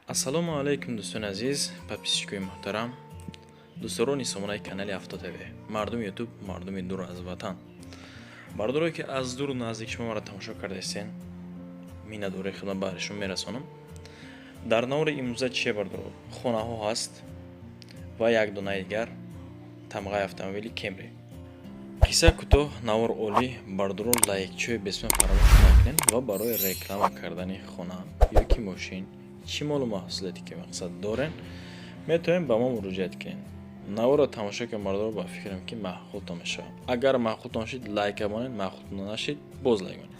ассалому алайкум дӯстони азиз, подписчикои муҳтарам, дӯстдорони сомонаи канали Авто ТВ, мардуми ютуб, мардуми дур аз ватан, бардоре ки аз дуру наздик шумо маро тамошо кардастен, миннатдории хидмат ба шумо мерасонам. Дар навори имрӯза чие бардоро? Хонаҳо ҳаст ва як донаи дигар тамғаи автомобили Camry. қисса кӯтоҳ, навор олӣ, бардоро лайкчои бесман фаромӯш накунед ва барои реклама кардани хона ёки мошин чӣ молу маҳсулоте ки мақсад дорен метавонед ба мо муроҷиат кунед. Наворро тамошо ки мардоро ба фикрам ки маъқултон мешавад. Агар маъқултон шид лайка монед, маъқултон нашид боз лайк монед.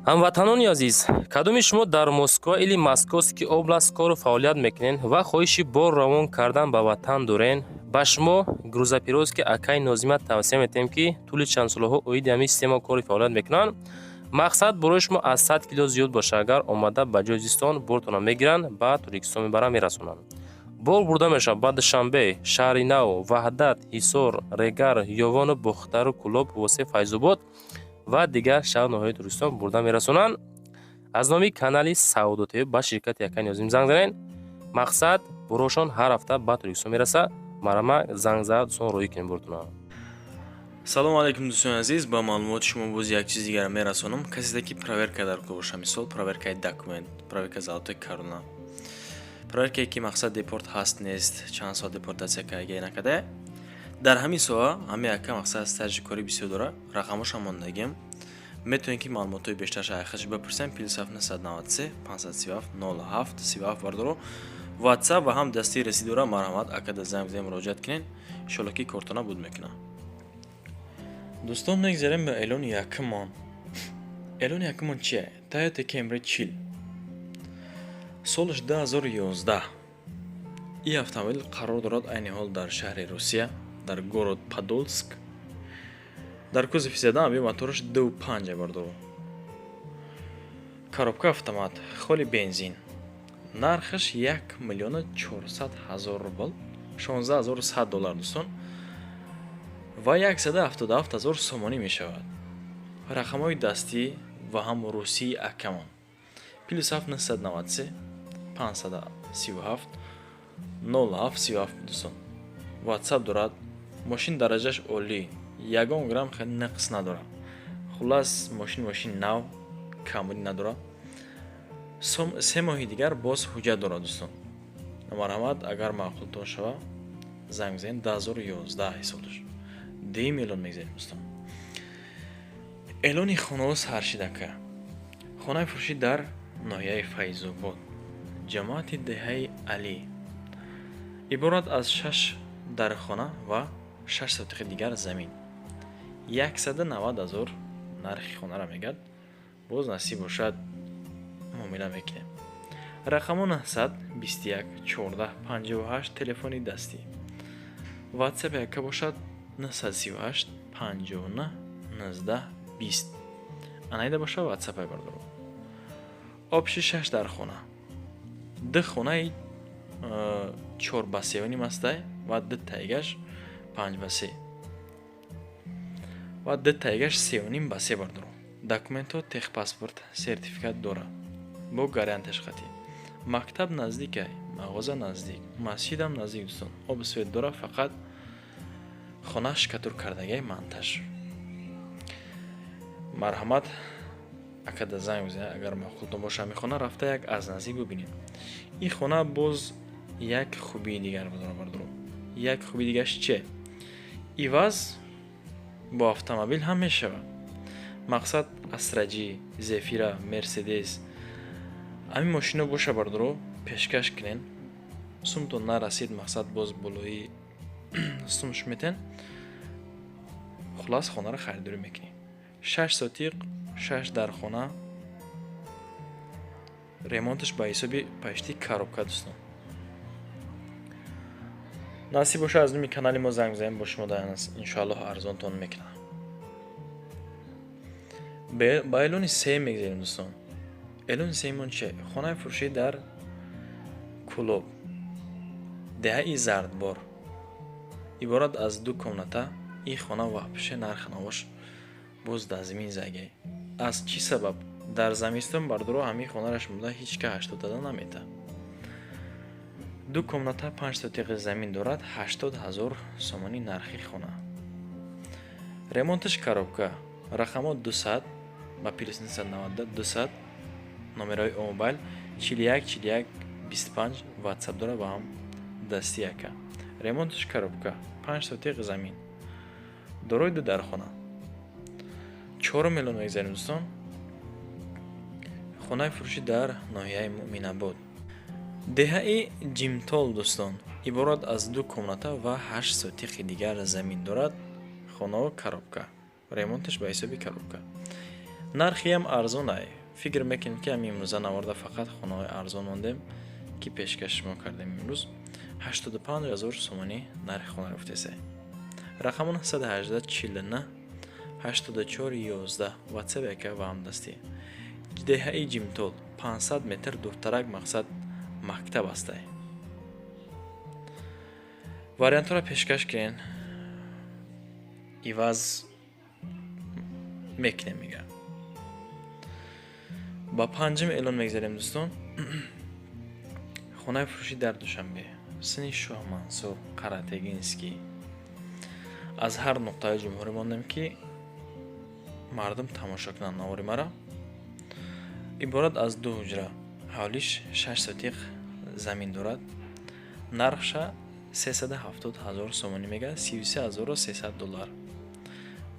ҳамватанони азиз, кадоми шумо дар Москва или Московский област кору фаъолият мекунед ва хоҳиши бор равон кардан ба ватан дорен, ба шумо грузопирёзки акаи Нозима тавсия метем ки тӯли чандсолаҳо оиди ҳамин система кори фаъолият мекунанд. мақсад барои шумо аз 100 кило зиёд боша, агар омада ба ҷои зистон бортона мегиранд, ба Туркистон мебаранд, мерасонанд. бор бурда мешавад ба Душанбе, Шаҳри Нав, Ваҳдат, Ҳисор, Регар, Ёвону, Бухтару, Кӯлоб, Восе, Файзобод ва дигар шаҳр ноҳияи Туркистон бурда мерасонанд. аз номи канали Саудо ТВ ба ширкати Акаи Нозим занг занед. мақсад борошон ҳар ҳафта ба Туркистон мераса. марама занг зад достоон роҳӣ кунед бортона. Салому алайкум дӯстони азиз, ба маълумоти шумо боз як чизи дигар мерасонам. Касе ки проверка дар кор боша, мисол проверкаи документ, проверка золотои корона, проверкае ки мақсад депорт ҳаст нест, чанд соат депортатсия карда накарда. дар ҳамин соҳа ҳамин ака мақсад стажи кори бисёр дора. рақамошам мондагим, метавонед ки маълумотои бештарша айхаш бипурсем. +7 993 537 07 37 бардоро WhatsApp ва ҳам дастии расид дора. марҳамат ака да занг бизанед, муроҷиат кунед, иншоалло ки кортона буд мекунад. дӯстон, мегзарем ба эълони якумон. эълони якумон чие? Toyota Camry Chill, солаш 2011. ин автомобил қарор дорад айни ҳол дар шаҳри Русия, дар город Подольск. дар кузофи задан аби мотораш 2.5 бардоро. коробка автомат, холи бензин. нархаш 1 400 000 рубл, $16100 дӯстон, ва 177 000 сомонӣ мешавад. рақамҳои дастӣ ва ҳам русии акамон. +7 993 537 07 37 дӯстон. WhatsApp дорад. мошин дараҷаш олӣ, ягон грамм хеле нақс надорад. хулас мошин нав, камрӣ надорад. 3 моҳи дигар боз ҳуҷҷат дорад дӯстон. марҳамат, агар маъқултон шава занг занед. 2011 ҳисобдош. 2 миллион мегзарем дӯстон. эълони хонаҳо саршидака. хонаи фурӯшӣ дар ноҳияи Файзобод, ҷамоати деҳаи Алӣ. иборат аз 6 дархона ва 6 сотихи дигар замин. 190 000 нархи хонара мегӯяд. боз насиб бошад муомила мекунем. рақамо 921 14 58 телефони дастӣ. WhatsApp яка бошад 938 59 19 20. анаида боша WhatsApp бардоро. обши 6 дар хона. ду хонаи 4 ба 3 мастай ва ду тайгаш 5 ба 3 ва ду тайгаш 3 ба 3 бардоро. документҳо техпаспорт, сертификат дора бо гарантияш қатӣ. мактаб наздикай, мағоза наздик, масҷидам наздик дӯстон. обу свет дора, фақат хонааш катур кардагай монтаж. марҳамат, ака да занг бизанед, агар маъқултон боша ҳамин хона рафта як аз наздик бубинед. ин хона боз як хубии дигар дора бардоро. як хубии дигараш чие? иваз бо автомобил ҳам мешавад. мақсад Астраҷи, Зефира, Мерседес, ҳамин мошино боша бардоро пешкаш кунен. сумтон нарасид, мақсад боз болои сумш метен. хулас хонаро харидорӣ мекунед. 6 сотиқ, 6 дар хона. ремонташ ба ҳисоби пашти коробка дӯстон. насиб боша аз номи канали мо занг занед, бо шумо даянас, иншоалло арзонтон мекунад. ба эълони сеюм мегзарем дӯстон. эълони сеюмон чие? хонаи фурӯшӣ дар Кӯлоб, деҳаи Зардбор. иборат аз 2 комната. ин хона ваҳпише нарх навош боз дар замин зайгай. аз чӣ сабаб? дар замистон бардоро ҳамин хонараш муда ҳеч ка 80 намета. ду комната 5 сотиқи замин дорад 80 000 сомонӣ нархи хона. Ремонтиш коробка. Рақамот 200 ба плюс 990 200 номерои мобайл 41 41 25 WhatsApp дора ба ҳам дастӣ яка. Ремонтиш коробка 5 сотиқи замин. Дорои ду дархона. 4 миллион мегзарем дӯстон. Хонаи фурӯшӣ дар ноҳияи Муъминобод. Деҳаи Ҷимтол дӯстон иборат аз ду комната ва 8 сотиқи дигар замин дорад. Хонао коробка. Ремонтиш ба ҳисоби коробка. Нархи ҳам арзон ай. Фикр мекунем ки ҳамин имрӯза наварда фақат хонаҳои арзон мондем ки пешкаш мо кардем имрӯз. 85 000 сомонӣ нархи хона гуфтесай. Рақамон 118 49 84 11 WhatsApp яка ва ҳамдастӣ. Деҳаи Ҷимтол 500 метр дуртарак мақсад мактаб астай. Вариантҳоро пешкаш кунен. Иваз мекунем мега. Ба панҷум эълон мегзарем дӯстон. Хонаи фурӯшӣ дар Душанбе. Сини Шоҳ Мансур Қаратегинский. Аз ҳар нуқтаи ҷумҳурӣ мондем ки мардум тамошо кунанд навори мара. Иборат аз ду ҳуҷра. ҳавлиш 6 сотиқ замин дорад. Нархша 370 000 сомонӣ мега 33 300 $.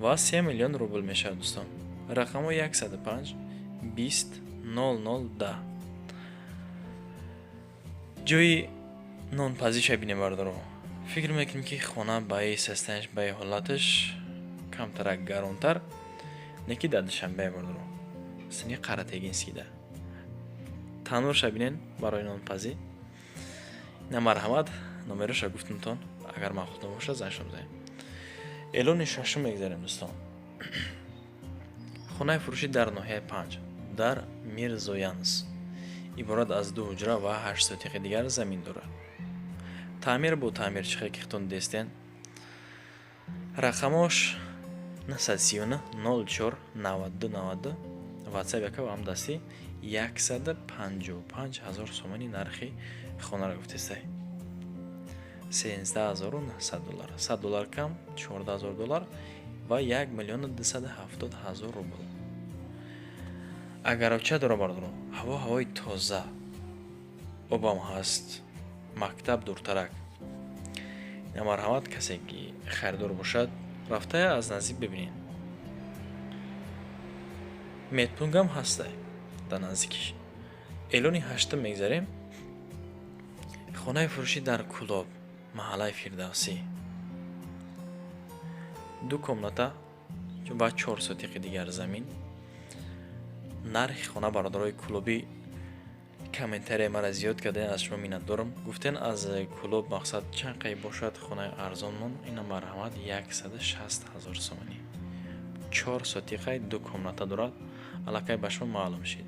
Ва 3 миллион рубл мешавад дӯстон. Рақамо 105 20 00 10. ҷойи нонпазиша бинем бардоро. Фикр мекунем ки хона баи састанаш баи ҳолаташ камтарак гаронтар неки дар Душанбе бардоро. Сини Қаратегинский да. Танурша бинен барои нонпазӣ. На марҳамат номероша гуфтамтон. Агар махлуд набошад заншон бизанем. Эълони шашум мегзарем дӯстон. Хонаи фурӯшӣ дар ноҳияи 5 дар Мирзоянс. Иборат аз ду ҳуҷра ва 8 сотиқи дигар замин дорад. Таъмир бо таъмирчиҳое ки хитон дестен. Рақамош 939 04 92 92 WhatsApp яка ва ҳамдастӣ 155 000 сомонӣ нархи хонаро гуфтесай. 13 900 $. $100 кам 14 000 $. Ва 1 270 000 рубл. Агаровча дора бардоро. Ҳавои тоза. Обам ҳаст. Мактаб дуртарак. На марҳамат касе ки харидор бошад рафтая аз наздик бибинен. Медпунгам ҳастай дар наздикиш. Эълони 8 мегзарем. Хонаи фурӯшӣ дар Кулоб, маҳаллаи Фирдавсӣ. Ду комната ва 4 сотиқи дигар замин. Нархи хона бародарои Кулоби комментария мара зиёд карден, аз шумо миннатдорам. Гуфтен аз Кулоб мақсад чанд қай бошад хонаи арзонмон. Ина марҳамат 160 000 сомонӣ. 4 сотиқаи ду комната дорад. Аллакай ба шумо маълум шид.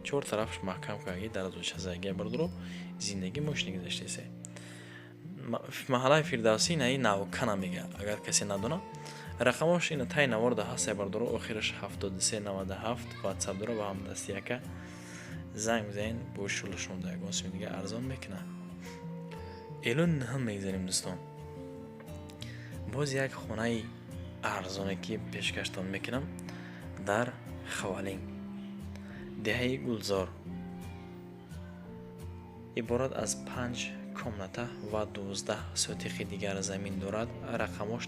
4 тарафш маҳкам кардаги дар зӯчазаги бардоро зиндагӣ мошини гузаштесай. Маҳаллаи Фирдавсӣ наи навкана мега. Агар касе надона рақамош ина тай наварда ҳастай бардоро охираш 73 97 WhatsApp дора ва ҳамдасти яка занг бизанед бо шулу шумо да ягон сӯи дига арзон мекуна. Эълони ҳам мегзарем дӯстон. Боз як хонаи арзоне ки пешкаштон мекунам дар Хавалин. Деҳаи Гулзор. Иборат аз 5 комната ва 12 сотиқи дигар замин дорад. Рақамош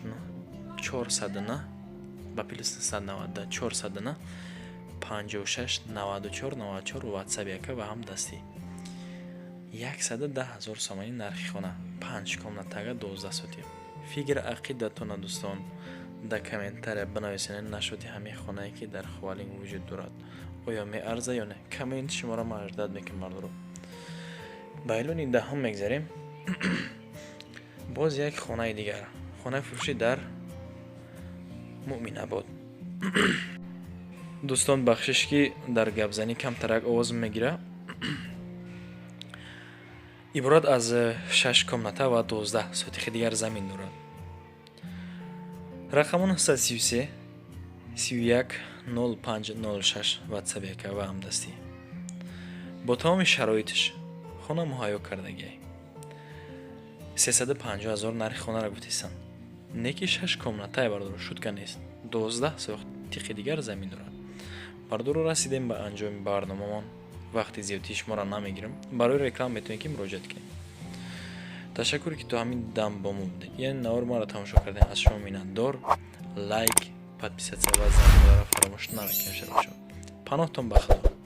409 ба плюс 990 409 56 94 94 WhatsApp яка ва ҳамдастӣ 110 000 сомонӣ нархи хона 5 комнатага 12 сотиқ. Фикр ақидатона дӯстон дар комментария бинависен нашоти ҳамин хонае ки дар Хавалин вуҷуд дорад. Оё меарза ё не? Коммент шуморо маҷдад мекунем мардуро. Ба эълони даҳум мегзарем. Боз як хонаи дигар. Хонаи фурӯшӣ дар Муъминобод. дӯстон бахшиш ки дар гапзанӣ камтарак овоз мегира. Иборат аз 6 комната ва 12 сотиқи дигар замин дорад. Рақамон 133 31 05 06 WhatsApp яка ва ҳамдастӣ. Бо тамоми шароитиш хона муҳайё кардагӣ. 350,000 нархи хонаро гуфтисан. Неки 6 комнатай бардор шутка нест. 12 сохт тиқи дигар замин дорад. Бардор расидем ба анҷоми барномамон. Вақти зиёдии шуморо намегирам. Барои реклама метавонед ки муроҷиат кунед. ташаккуре ки то ҳамин дам бо мо будед. Яъне навори маро тамошо кардем. аз шумо миннатдор. лайк, подписатсия ва заминора фаромӯш накунед. паноҳтон ба худо.